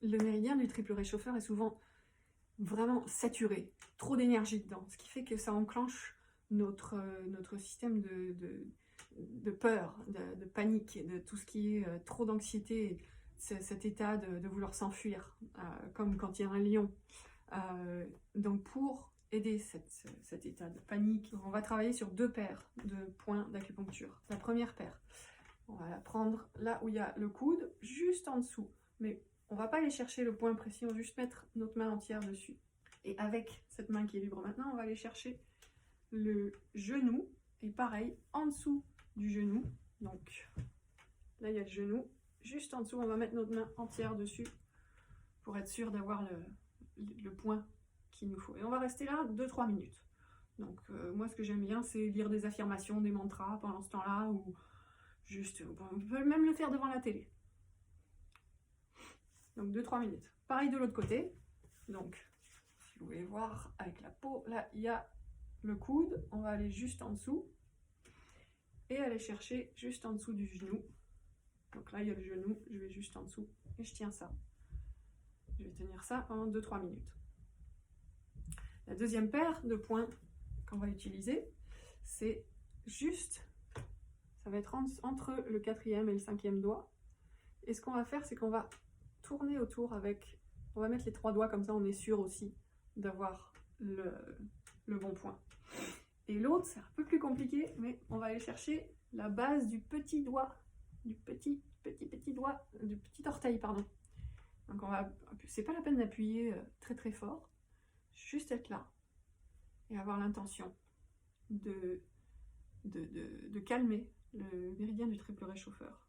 le méridien du triple réchauffeur est souvent vraiment saturé, trop d'énergie dedans, ce qui fait que ça enclenche notre système de peur, de panique, de tout ce qui est trop d'anxiété, cet état de vouloir s'enfuir, comme quand il y a un lion. Donc pour aider cet état de panique, on va travailler sur 2 paires de points d'acupuncture. La première paire, on va la prendre là où il y a le coude, juste en dessous, mais on va pas aller chercher le point précis, on va juste mettre notre main entière dessus. Et avec cette main qui est libre maintenant, on va aller chercher le genou, et pareil, en dessous du genou. Donc là, il y a le genou. Juste en dessous, on va mettre notre main entière dessus pour être sûr d'avoir le point qu'il nous faut. Et on va rester là 2-3 minutes. Donc moi, ce que j'aime bien, c'est lire des affirmations, des mantras pendant ce temps-là, ou juste, on peut même le faire devant la télé. Donc 2-3 minutes. Pareil de l'autre côté. Donc, si vous voulez voir avec la peau, là, il y a le coude. On va aller juste en dessous. Et aller chercher juste en dessous du genou. Donc là, il y a le genou. Je vais juste en dessous. Et je tiens ça. Je vais tenir ça pendant 2-3 minutes. La deuxième paire de points qu'on va utiliser, c'est juste, ça va être entre le 4e et le 5e doigt. Et ce qu'on va faire, c'est qu'on va tourner autour avec, on va mettre les 3 doigts comme ça, on est sûr aussi d'avoir le bon point. Et l'autre, c'est un peu plus compliqué, mais on va aller chercher la base du petit doigt, du petit doigt, du petit orteil, pardon. Donc c'est pas la peine d'appuyer très fort, juste être là et avoir l'intention de calmer le méridien du triple réchauffeur.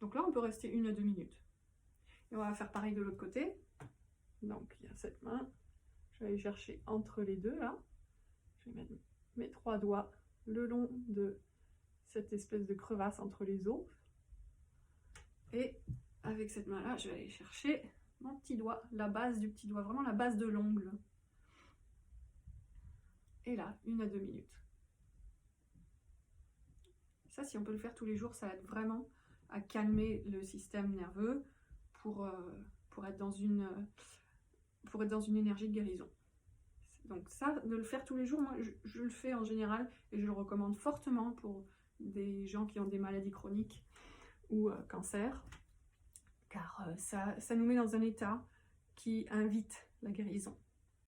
Donc là, on peut rester 1 à 2 minutes. Et on va faire pareil de l'autre côté. Donc il y a cette main, je vais aller chercher entre les deux là. Je vais mettre mes 3 doigts le long de cette espèce de crevasse entre les os. Et avec cette main-là, je vais aller chercher mon petit doigt, la base du petit doigt, vraiment la base de l'ongle. Et là, 1 à 2 minutes. Ça, si on peut le faire tous les jours, ça aide vraiment à calmer le système nerveux pour être dans une énergie de guérison. Donc ça, de le faire tous les jours, moi je le fais en général et je le recommande fortement pour des gens qui ont des maladies chroniques ou cancer, car ça nous met dans un état qui invite la guérison.